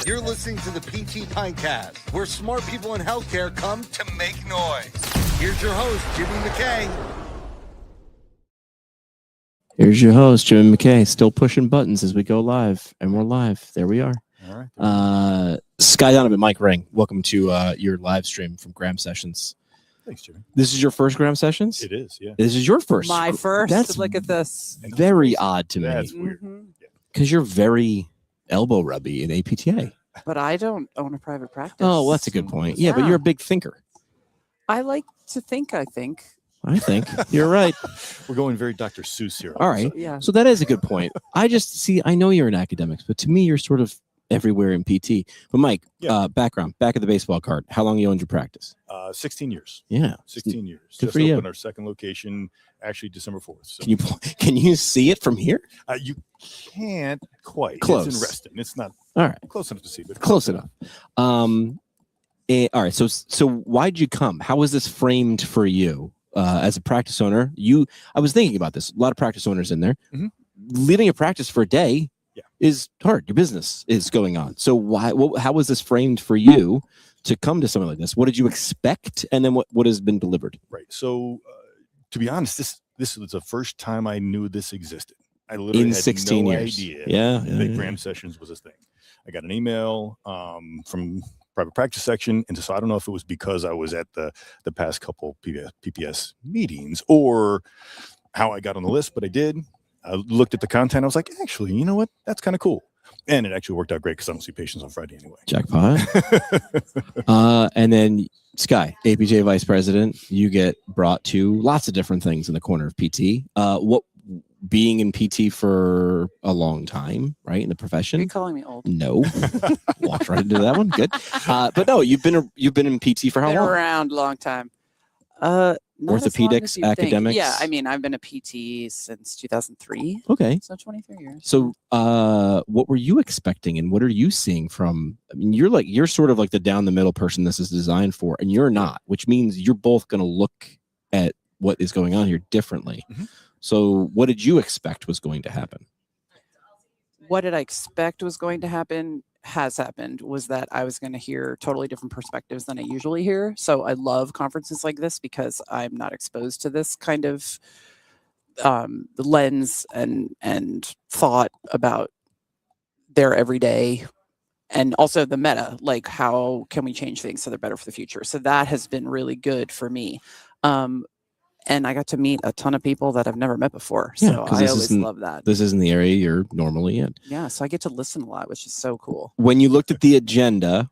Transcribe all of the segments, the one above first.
You're listening to the PT Pintcast, where smart people in healthcare come to make noise. Here's your host, Jimmy McKay. Here's your host, Jimmy McKay, still pushing buttons as we go live, and we're live. There we are. All right. Skye Donovan, Mike Reing, welcome to your live stream from Graham Sessions. Thanks, Jimmy. This is your first Graham Sessions? It is, yeah. This is your first. My first. That's look at this. very odd to me. That's weird. Because you're very elbow rubby in APTA. But I don't own a private practice. Oh, well, that's a good point. Yeah, but you're a big thinker. I like to think. I think. You're right. We're going very Dr. Seuss here. All right. Yeah. So that is a good point. I know you're in academics, but to me, you're sort of everywhere in PT. But Mike, background, back of the baseball card. How long you owned your practice? 16 years. Yeah. 16 years. Good Just for you. opened our second location, actually December 4th. So. Can you see it from here? You can't quite. Close. It's in Reston. It's not All right. close enough to see, but Close enough. All right. So why'd you come? How was this framed for you as a practice owner? I was thinking about this. A lot of practice owners in there. Mm-hmm. Leaving a practice for a day is hard. Your business is going on. So how was this framed for you to come to something like this? What did you expect? And then what has been delivered? Right. So to be honest, this was the first time I knew this existed. I literally had 16 no years. idea that Graham Sessions was a thing. I got an email from private practice section, and so I don't know if it was because I was at the past couple PPS meetings or how I got on the list, but I did. I looked at the content. I was like, actually, you know what? That's kind of cool. And it actually worked out great because I don't see patients on Friday anyway. Jackpot. And then Skye, APJ Vice President, you get brought to lots of different things in the corner of PT. What being in PT for a long time, right, in the profession? Are you calling me old? No. Walked right into that one. Good. But no, you've been in PT for how Been long? Around a long time. Not as long as Orthopedics, you think. academics? Yeah, I mean, I've been a PT since 2003. Okay. So 23 years. So what were you expecting and what are you seeing from, I mean, you're sort of like the down the middle person this is designed for, and you're not, which means you're both going to look at what is going on here differently. Mm-hmm. So what did you expect was going to happen? What did I expect was going to happen has happened was that I was going to hear totally different perspectives than I usually hear. So I love conferences like this because I'm not exposed to this kind of lens and thought about their everyday and also the meta, like how can we change things so they're better for the future. So that has been really good for me. And I got to meet a ton of people that I've never met before. So I always love that. This isn't the area you're normally in. Yeah. So I get to listen a lot, which is so cool. When you looked at the agenda,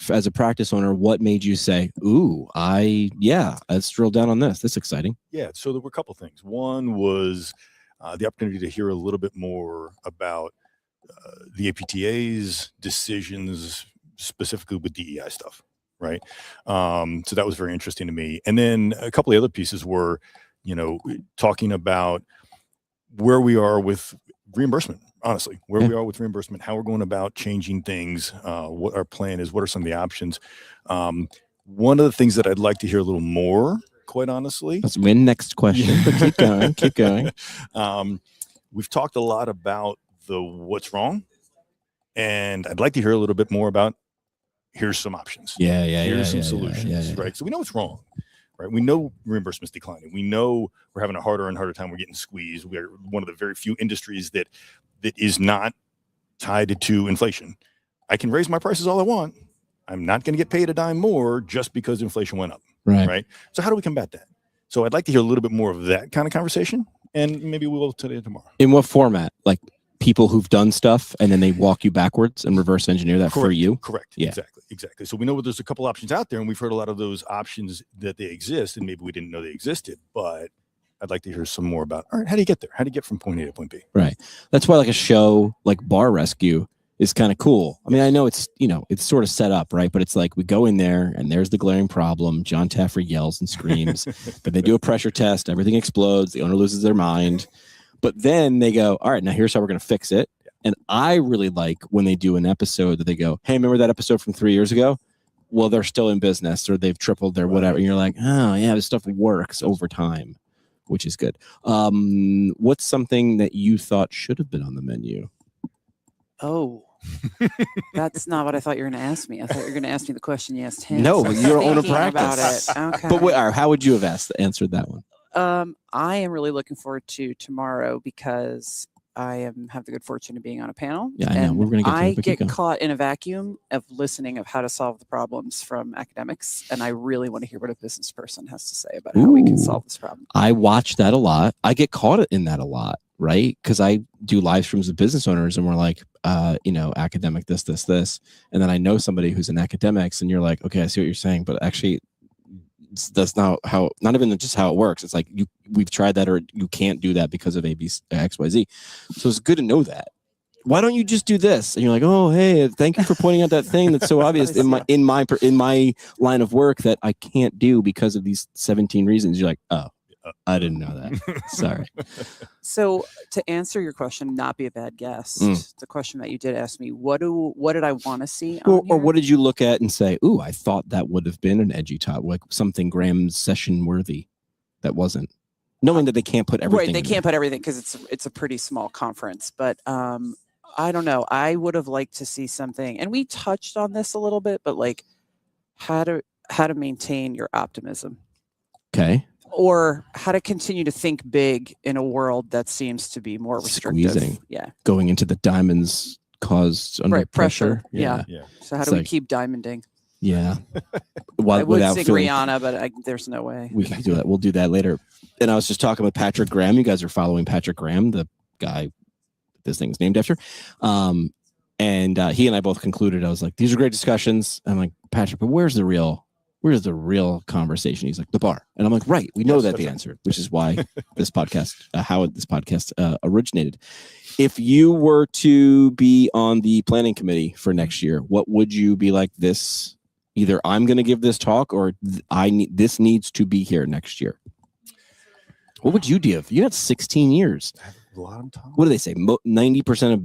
as a practice owner, what made you say, ooh, let's drill down on this. This is exciting. Yeah. So there were a couple things. One was the opportunity to hear a little bit more about the APTA's decisions, specifically with DEI stuff. Right. So that was very interesting to me. And then a couple of other pieces were, talking about where we are with reimbursement, honestly, we are with reimbursement, how we're going about changing things, what our plan is, what are some of the options. One of the things that I'd like to hear a little more, quite honestly. Let's win next question, but keep going. We've talked a lot about what's wrong, and I'd like to hear a little bit more about here's some options. Here's some solutions, right? So we know what's wrong, right? We know reimbursement's declining. We know we're having a harder and harder time. We're getting squeezed. We're one of the very few industries that is not tied to inflation. I can raise my prices all I want. I'm not going to get paid a dime more just because inflation went up, right? So how do we combat that? So I'd like to hear a little bit more of that kind of conversation, and maybe we will today or tomorrow. In what format? Like people who've done stuff and then they walk you backwards and reverse engineer that for you? Correct. Yeah. Exactly. So we know there's a couple options out there, and we've heard a lot of those options that they exist, and maybe we didn't know they existed, but I'd like to hear some more about, all right, how do you get there? How do you get from point A to point B? Right. That's why like a show like Bar Rescue is kind of cool. I mean, I know it's sort of set up, right? But it's like we go in there and there's the glaring problem. John Taffer yells and screams, but they do a pressure test. Everything explodes. The owner loses their mind. But then they go, all right, now here's how we're going to fix it. And I really like when they do an episode that they go, hey, remember that episode from 3 years ago? Well, they're still in business or they've tripled their whatever. And you're like, oh, yeah, this stuff works over time, which is good. What's something that you thought should have been on the menu? Oh, That's not what I thought you were going to ask me. I thought you were going to ask me the question you asked him. No, So you're an owner thinking practice. about it. Okay. But how would you have answered that one? I am really looking forward to tomorrow because I have the good fortune of being on a panel. Yeah, I know. We're going to get to I it, but keep get going. caught in a vacuum of listening of how to solve the problems from academics, and I really want to hear what a business person has to say about how we can solve this problem. I watch that a lot. I get caught in that a lot, right? Because I do live streams with business owners, and we're like, academic, this, and then I know somebody who's in academics, and you're like, okay, I see what you're saying, but actually, that's not even just how it works. It's like we've tried that, or you can't do that because of XYZ. So it's good to know that. Why don't you just do this? And you're like, oh, hey, thank you for pointing out that thing that's so obvious in my line of work that I can't do because of these 17 reasons. You're like, oh, I didn't know that. Sorry. So to answer your question, not be a bad guest. The question that you did ask me, what did I want to see? Or what did you look at and say, ooh, I thought that would have been an edgy talk, like something Graham's session worthy that wasn't. Knowing that they can't put everything. Right, they can't put everything because it's a pretty small conference. But I don't know. I would have liked to see something, and we touched on this a little bit, but like how to maintain your optimism. Okay. Or how to continue to think big in a world that seems to be more restrictive. Squeezing. Yeah. Going into the diamonds caused under pressure. Yeah. So how do we keep diamonding? Yeah. I would sing Rihanna, but there's no way. We can do that. We'll do that later. And I was just talking with Patrick Graham. You guys are following Patrick Graham, the guy this thing's named after. And he and I both concluded, I was like, these are great discussions. I'm like, Patrick, but where's the real conversation? He's like, the bar. And I'm like, right, we know the answer, which is why this podcast, how this podcast originated. If you were to be on the planning committee for next year, what would you be like? This, either I'm going to give this talk, or this needs to be here next year. What would you give? You had 16 years. A lot of time. What do they say? 90% of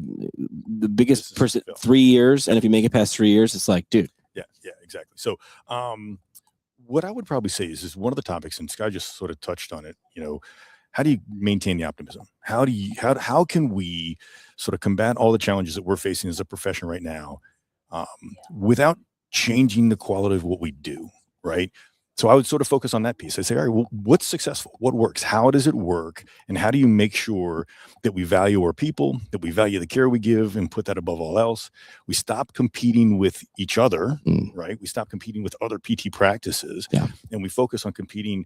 the biggest person, 3 years. And if you make it past 3 years, it's like, dude. Yeah, exactly. So what I would probably say is one of the topics, and Skye just sort of touched on it, how do you maintain the optimism? How can we sort of combat all the challenges that we're facing as a profession right now without changing the quality of what we do, right? So I would sort of focus on that piece. I say, all right, well, what's successful? What works? How does it work? And how do you make sure that we value our people, that we value the care we give, and put that above all else? We stop competing with each other, right? We stop competing with other PT practices, and we focus on competing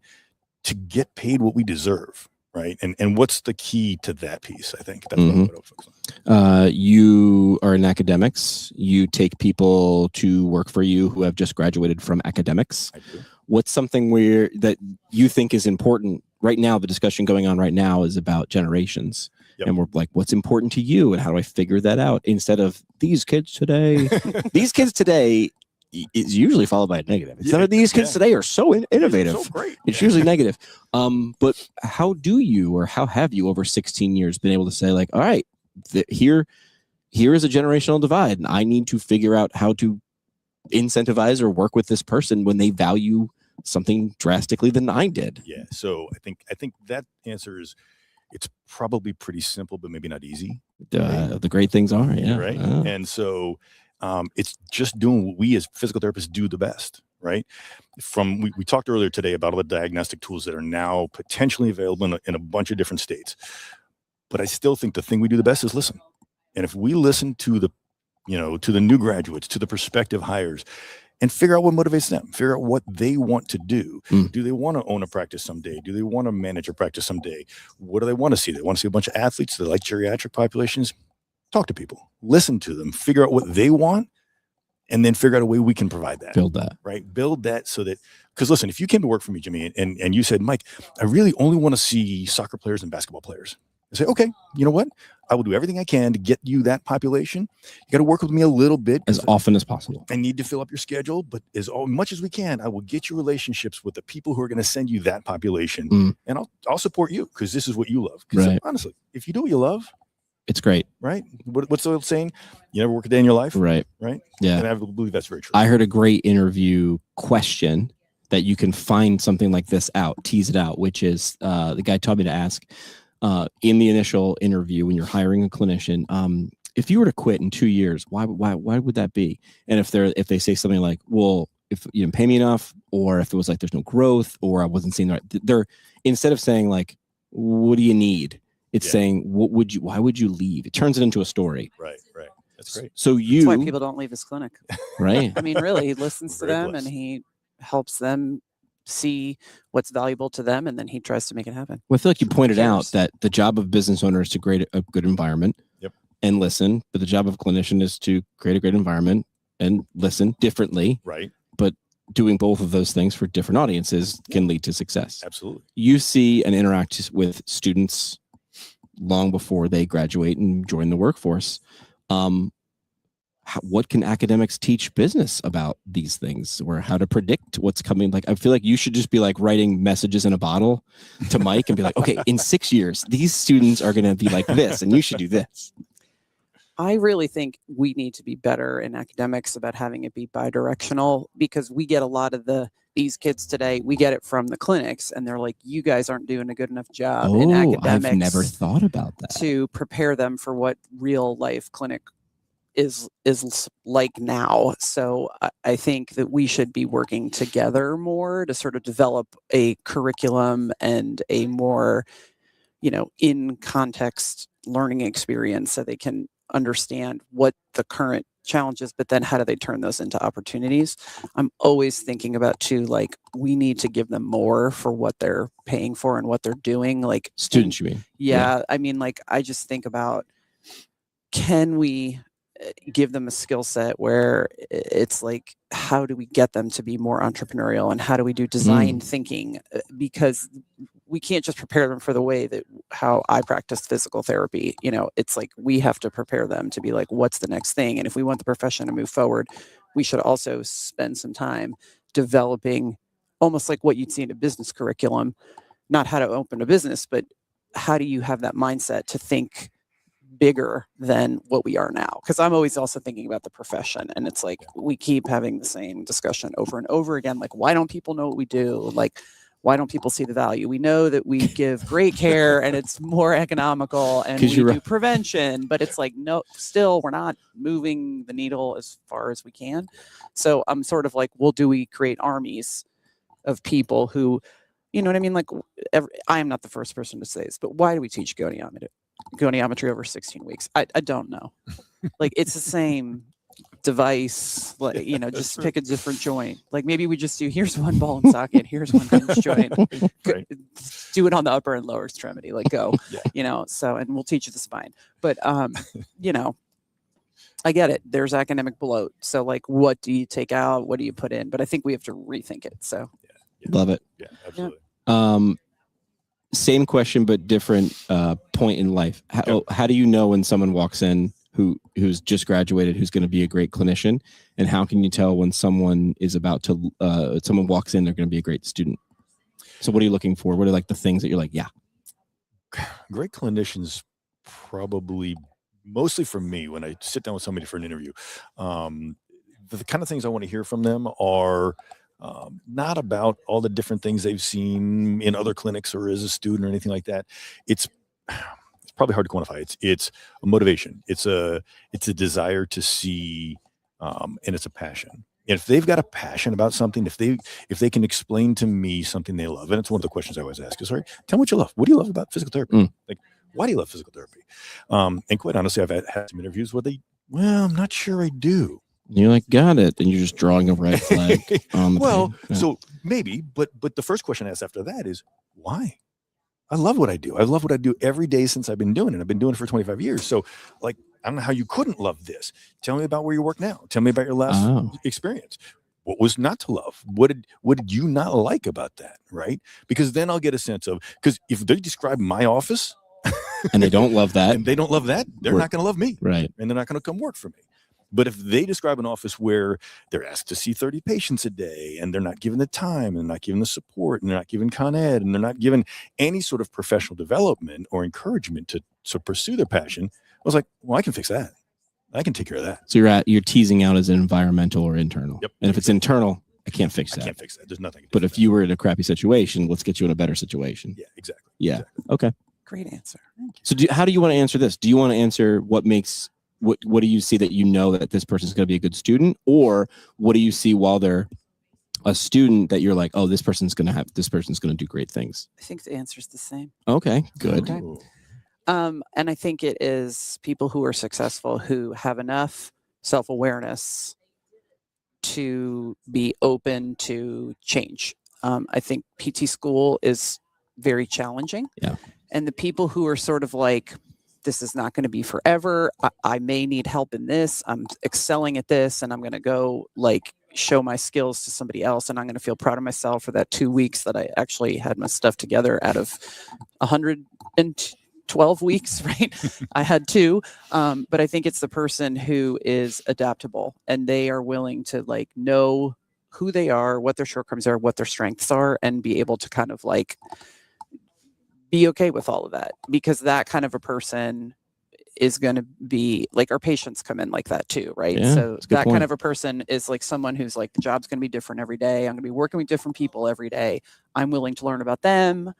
to get paid what we deserve, right? And what's the key to that piece? I think that's what I would focus on. You are in academics. You take people to work for you who have just graduated from academics. I do. What's something that you think is important right now? The discussion going on right now is about generations. And we're like, what's important to you? And how do I figure that out? Instead of these kids today, these kids today is usually followed by a negative. Some of these kids today are so innovative. It's so great. It's usually negative. But how do you, or how have you over 16 years been able to say, like, all right, here is a generational divide, and I need to figure out how to incentivize or work with this person when they value something drastically than I did. Yeah. So I think that answer is, it's probably pretty simple, but maybe not easy. The great things are, right. And so it's just doing what we as physical therapists do the best, right? We talked earlier today about all the diagnostic tools that are now potentially available in a bunch of different states. But I still think the thing we do the best is listen. And if we listen to the new graduates, to the prospective hires, and figure out what motivates them, figure out what they want to do. Do they want to own a practice someday? Do they want to manage a practice someday? What do they want to see? They want to see a bunch of athletes. They like geriatric populations. Talk to people, listen to them, figure out what they want, and then figure out a way we can provide that. Build that. Right? Build that so that, because listen, if you came to work for me, Jimmy, and you said, Mike, I really only want to see soccer players and basketball players. I say, okay, you know what? I will do everything I can to get you that population. You got to work with me a little bit. As often as possible. I need to fill up your schedule, but as much as we can, I will get you relationships with the people who are going to send you that population. And I'll support you because this is what you love. Because honestly, if you do what you love, it's great. Right? What's the old saying? You never work a day in your life? Right. Right? Yeah. And I believe that's very true. I heard a great interview question that you can find something like this out, tease it out, which is the guy taught me to ask in the initial interview when you're hiring a clinician, if you were to quit in 2 years, why would that be? And if they say something like, well, if you didn't pay me enough, or if it was like there's no growth, or I wasn't seeing the right, they're, instead of saying like, what do you need? It's saying, why would you leave? It turns it into a story. Right. That's great. So that's why people don't leave his clinic. Right. I mean, really, he listens to them and he helps them see what's valuable to them, and then he tries to make it happen. Well, I feel like you pointed out that the job of business owner is to create a good environment and listen, but the job of clinician is to create a great environment and listen differently. Right. But doing both of those things for different audiences can lead to success. Absolutely. You see and interact with students long before they graduate and join the workforce. What can academics teach business about these things, or how to predict what's coming? Like, I feel like you should just be like writing messages in a bottle to Mike and be like, okay, in 6 years, these students are going to be like this, and you should do this. I really think we need to be better in academics about having it be bidirectional, because we get a lot of these kids today, we get it from the clinics, and they're like, you guys aren't doing a good enough job in academics. I've never thought about that. To prepare them for what real life clinic is like now. So I think that we should be working together more to sort of develop a curriculum and a more, in context learning experience, so they can understand what the current challenge is, but then how do they turn those into opportunities? I'm always thinking about too, like, we need to give them more for what they're paying for and what they're doing. Like students, you mean? Yeah. I mean, like, I just think about, can we give them a skill set where it's like, how do we get them to be more entrepreneurial, and how do we do design thinking? Because we can't just prepare them for the way that how I practice physical therapy. It's like, we have to prepare them to be like, what's the next thing? And if we want the profession to move forward, we should also spend some time developing almost like what you'd see in a business curriculum, not how to open a business, but how do you have that mindset to think bigger than what we are now? Because I'm always also thinking about the profession, and it's like, we keep having the same discussion over and over again. Like, why don't people know what we do? Like, why don't people see the value? We know that we give great care and it's more economical, and we do prevention, but it's like, no, still we're not moving the needle as far as we can. So I'm sort of like, well, do we create armies of people who, you know what I mean? Like, I am not the first person to say this, but why do we teach goniometry over 16 weeks? I don't know. Like, it's the same device, like, just pick a different joint. Like, maybe we just do, here's one ball and socket, here's one hinge joint. Right. Do it on the upper and lower extremity, like, go. So, and we'll teach you the spine. But I get it, there's academic bloat, so like, what do you take out, what do you put in? But I think we have to rethink it. So love it. Absolutely. Same question but different point in life. How do you know when someone walks in who's just graduated, who's going to be a great clinician, and how can you tell when someone is about to someone walks in, they're going to be a great student? So what are you looking for? What are like the things that you're like, great clinicians, probably mostly for me, when I sit down with somebody for an interview, the kind of things I want to hear from them are not about all the different things they've seen in other clinics or as a student or anything like that. It's probably hard to quantify. It's a motivation. It's a desire to see, and it's a passion. And if they've got a passion about something, if they can explain to me something they love, and it's one of the questions I always ask is, sorry, tell me what you love. What do you love about physical therapy? Like, why do you love physical therapy? And quite honestly, I've had some interviews where I'm not sure I do. You're like, got it, and you're just drawing a red flag on the thing. So maybe, but the first question I asked after that is, why? I love what I do. I love what I do every day since I've been doing it. I've been doing it for 25 years. So, like, I don't know how you couldn't love this. Tell me about where you work now. Tell me about your last experience. What was not to love? What did you not like about that? Right? Because then I'll get a sense of, because if they describe my office and they don't love that, they're not going to love me. Right. And they're not going to come work for me. But if they describe an office where they're asked to see 30 patients a day, and they're not given the time, and they're not given the support, and they're not given Con Ed, and they're not given any sort of professional development or encouragement to pursue their passion, I was like, well, I can fix that. I can take care of that. So you're teasing out as environmental or internal. Yep. And if it's internal, I can't fix that. I can't fix that. There's nothing. But if you were in a crappy situation, let's get you in a better situation. Yeah, exactly. Yeah. Exactly. Okay. great answer. So how do you want to answer this? Do you want to answer what makes what do you see that you know that this person's going to be a good student, or what do you see while they're a student that you're like, oh, this person's going to do great things? I think the answer's the same. Okay, good. Okay. And I think it is people who are successful who have enough self-awareness to be open to change. I think PT school is very challenging. Yeah. And the people who are sort of like, this is not going to be forever. I may need help in this. I'm excelling at this, and I'm going to go like show my skills to somebody else, and I'm going to feel proud of myself for that 2 weeks that I actually had my stuff together out of 112 weeks, right? I had 2. But I think it's the person who is adaptable, and they are willing to like know who they are, what their shortcomings are, what their strengths are, and be able to kind of like be okay with all of that, because that kind of a person is going to be like, our patients come in like that too, right? Yeah, so that point. kind of a person is like someone who's like, the job's going to be different every day. I'm going to be working with different people every day. I'm willing to learn about them.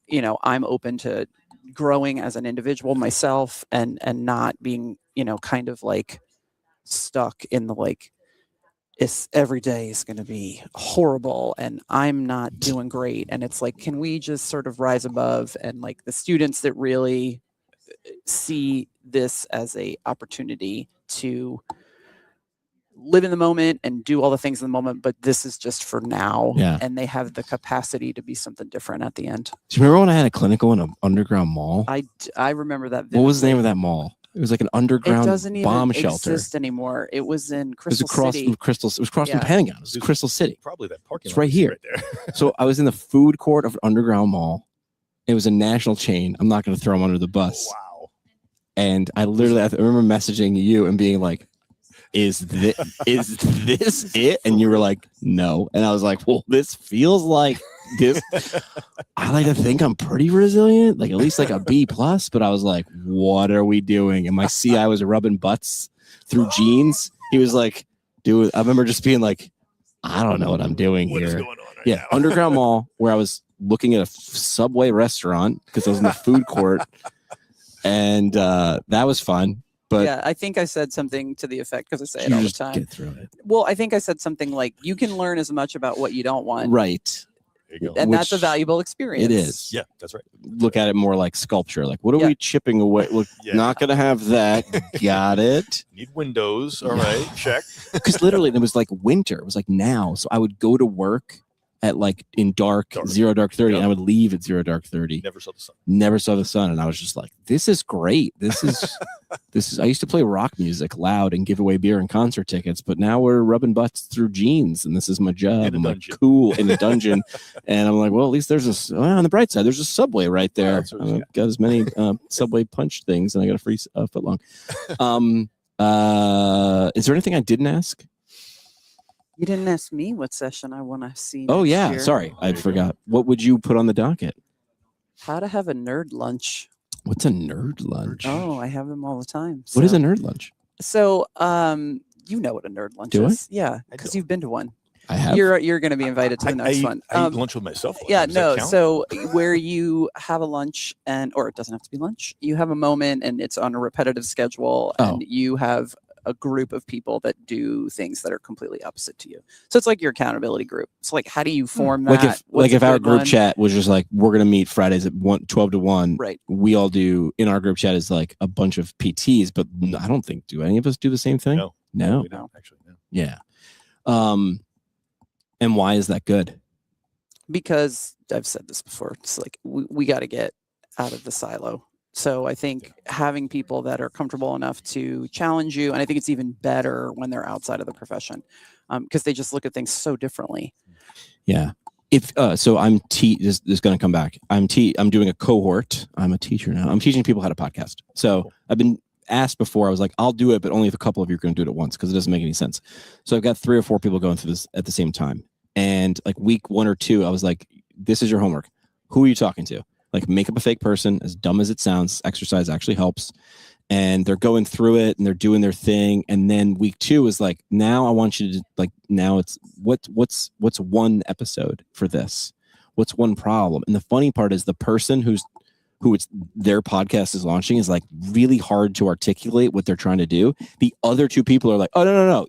You know, I'm open to growing as an individual myself, and not being, you know, kind of like stuck in the like, it's every day is going to be horrible and I'm not doing great. And it's like, can we just sort of rise above, and like the students that really see this as a opportunity to live in the moment and do all the things in the moment, but this is just for now. Yeah. And they have the capacity to be something different at the end. Do you remember when I had a clinical in an underground mall? I remember that vividly. What was the name of that mall? It was like an underground bomb shelter. It doesn't exist anymore. It was in Crystal It was across City. from Crystal. It was across from Pentagon. It was Crystal City. Probably that parking It's lot right here. Right there. So I was in the food court of an underground mall. It was a national chain. I'm not going to throw them under the bus. Wow. And I remember messaging you and being like, is this it? And you were like, no. And I was like, well, this feels like this. I like to think I'm pretty resilient, like at least like a B+, but I was like, what are we doing? And my CI was rubbing butts through jeans. He was like, dude, I remember just being like, I don't know what I'm doing What here. is going on right now? Underground mall, where I was looking at a Subway restaurant because I was in the food court. And that was fun. But yeah, I think I said something to the effect, because I say it all the time. Get through it. Well, I think I said something like, you can learn as much about what you don't want. Right. There you go. And that's a valuable experience. It is. Yeah, that's right. Look at it more like sculpture. Like, what are we chipping away? Look, not going to have that. Got it. Need windows. All right. Check. Because literally it was like winter. It was like now. So I would go to work at like in dark 0 dark 30, and I would leave at 0 dark 30. Never saw the sun. Never saw the sun. And I was just like, this is great. This is I used to play rock music loud and give away beer and concert tickets, but now we're rubbing butts through jeans, and this is my job. I'm like, cool, in the dungeon. And I'm like, well, at least there's on the bright side, there's a Subway right there. I've got as many Subway punch things, and I got a free foot long. Is there anything I didn't ask? You didn't ask me what session I want to see. Oh, next yeah. year. Sorry. I forgot. What would you put on the docket? How to have a nerd lunch. What's a nerd lunch? Oh, I have them all the time. What is a nerd lunch? So, you know what a nerd lunch is. Yeah, because you've been to one. I have. You're going to be invited to the next one. I eat lunch with myself. Yeah, no. So where you have a lunch, or it doesn't have to be lunch. You have a moment, and it's on a repetitive schedule, and you have a group of people that do things that are completely opposite to you. So it's like your accountability group. It's like, how do you form that? If our group chat was just like, we're going to meet Fridays at 12 to 1. Right. We all do in our group chat is like a bunch of PTs, but I don't think, do any of us do the same thing? No. We don't, actually. No. Yeah. And why is that good? Because I've said this before. It's like, we got to get out of the silo. So I think having people that are comfortable enough to challenge you, and I think it's even better when they're outside of the profession, because they just look at things so differently. Yeah. If so, I'm this is going to come back. I'm doing a cohort. I'm a teacher now. I'm teaching people how to podcast. So I've been asked before. I was like, I'll do it, but only if a couple of you are going to do it at once, because it doesn't make any sense. So I've got 3 or 4 people going through this at the same time. And like week 1 or 2, I was like, this is your homework. Who are you talking to? Like, make up a fake person, as dumb as it sounds. Exercise actually helps. And they're going through it and they're doing their thing. And then week 2 is like, now I want you to now it's what's one episode for this? What's one problem? And the funny part is the person who's who their podcast is launching is like really hard to articulate what they're trying to do. The other two people are like, oh, no,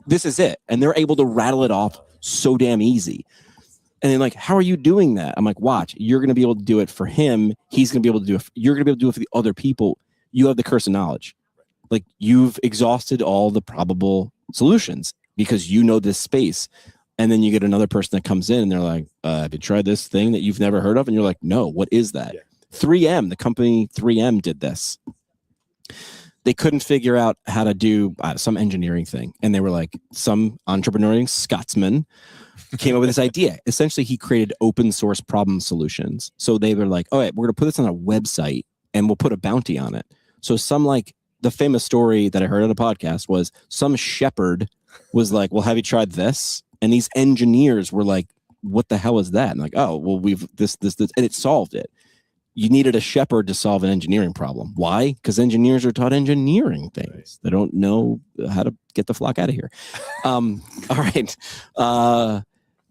this is it. And they're able to rattle it off so damn easy. And then like, how are you doing that? I'm like, watch, you're going to be able to do it for him. He's going to be able to do it. You're going to be able to do it for the other people. You have the curse of knowledge. Like you've exhausted all the probable solutions because you know this space. And then you get another person that comes in and they're like, have you tried this thing that you've never heard of? And you're like, no, what is that? Yeah. 3M, the company 3M did this. They couldn't figure out how to do some engineering thing. And they were like, some entrepreneurial Scotsman came up with this idea. Essentially, he created open source problem solutions. So they were like, all right, we're going to put this on a website and we'll put a bounty on it. So the famous story that I heard on a podcast was some shepherd was like, well, have you tried this? And these engineers were like, what the hell is that? And like, oh, well, we've this, and it solved it. You needed a shepherd to solve an engineering problem. Why? Because engineers are taught engineering things. Right. They don't know how to get the flock out of here. All right.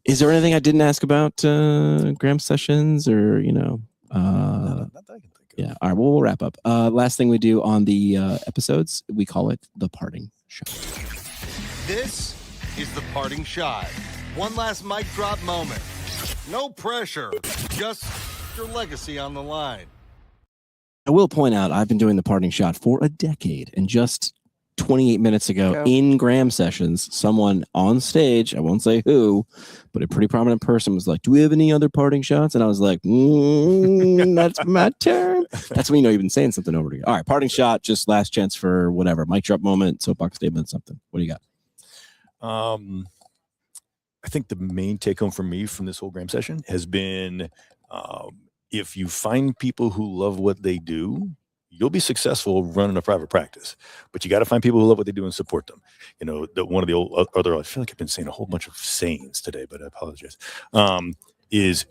Is there anything I didn't ask about Graham Sessions or, not that I can think of. Yeah. All right. Well, we'll wrap up. Last thing we do on the episodes, we call it the parting shot. This is the parting shot. One last mic drop moment. No pressure. Just your legacy on the line. I will point out I've been doing the parting shot for a decade, and just 28 minutes ago in Graham Sessions, someone on stage, I won't say who, but a pretty prominent person was like, do we have any other parting shots? And I was like, that's my turn. That's when you know you've been saying something over again. All right, parting shot, just last chance for whatever. Mic drop moment, soapbox statement, something. What do you got? I think the main take home for me from this whole Graham session has been, if you find people who love what they do, you'll be successful running a private practice. But you got to find people who love what they do and support them. You know, one of the other, I feel like I've been saying a whole bunch of sayings today, but I apologize, is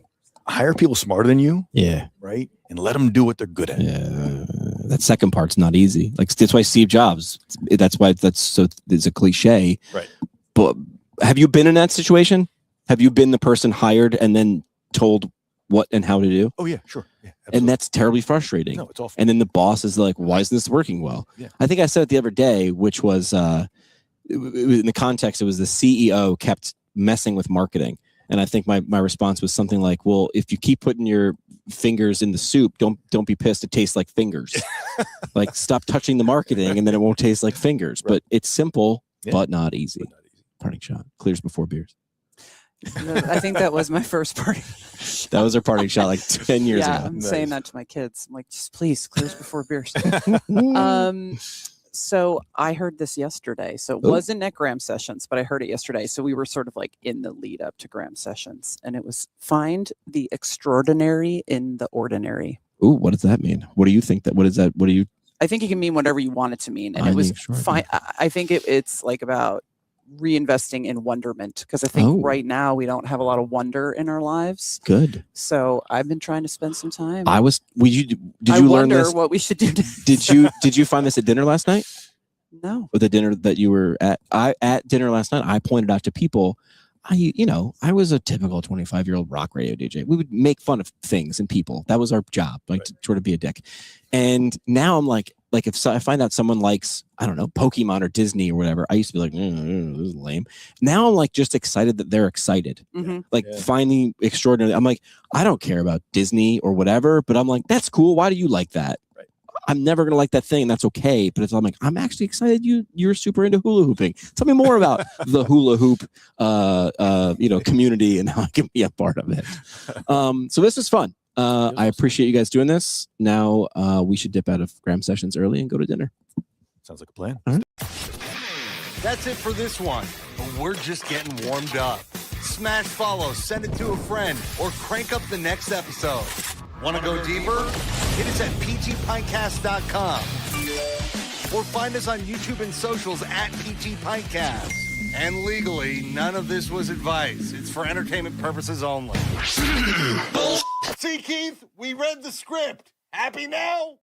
hire people smarter than you. Yeah. Right. And let them do what they're good at. Yeah. That second part's not easy. Like, that's why Steve Jobs, it's a cliche. Right. But have you been in that situation? Have you been the person hired and then told what and how to do? Oh yeah, sure. Yeah, and that's terribly frustrating. No, it's awful. And then the boss is like, why isn't this working well? Yeah. I think I said it the other day, which was in the context, it was the CEO kept messing with marketing. And I think my response was something like, well, if you keep putting your fingers in the soup, don't be pissed. It tastes like fingers. Like, stop touching the marketing and then it won't taste like fingers. Right. But it's simple, but not easy. Parting shot. Clears before beers. I think that was my first party. That was our parting shot like 10 years ago. I'm saying that to my kids. I'm like, just please, clears before beers. So I heard this yesterday. So it wasn't at Graham Sessions, but I heard it yesterday. So we were sort of like in the lead up to Graham Sessions, and it was find the extraordinary in the ordinary. Ooh, what does that mean? What do you think what is that? What do you? I think it can mean whatever you want it to mean. And it was fine. I think it's like about reinvesting in wonderment, because I think right now we don't have a lot of wonder in our lives. Good. So I've been trying to spend some time. Did you learn this? What we should do next. Did you find this at dinner last night? No. Or the dinner that you were at? At dinner last night, I pointed out to people, I was a typical 25-year-old rock radio DJ. We would make fun of things and people. That was our job, to sort of be a dick. And now I'm like if I find out someone likes, I don't know, Pokemon or Disney or whatever, I used to be like, this is lame. Now I'm like just excited that they're excited. Mm-hmm. Like finding extraordinary. I'm like, I don't care about Disney or whatever, but I'm like, that's cool. Why do you like that? Right. I'm never gonna like that thing. That's okay. But I'm like, I'm actually excited you're super into hula hooping. Tell me more about the hula hoop community and how I can be a part of it. So this was fun. I appreciate you guys doing this. Now we should dip out of Graham Sessions early and go to dinner. Sounds like a plan. All right. That's it for this one, but we're just getting warmed up. Smash follow, send it to a friend, or crank up the next episode. Want to go deeper? Hit us at ptpintcast.com or find us on YouTube and socials at ptpintcast. And legally, none of this was advice. It's for entertainment purposes only. See, Keith, we read the script. Happy now?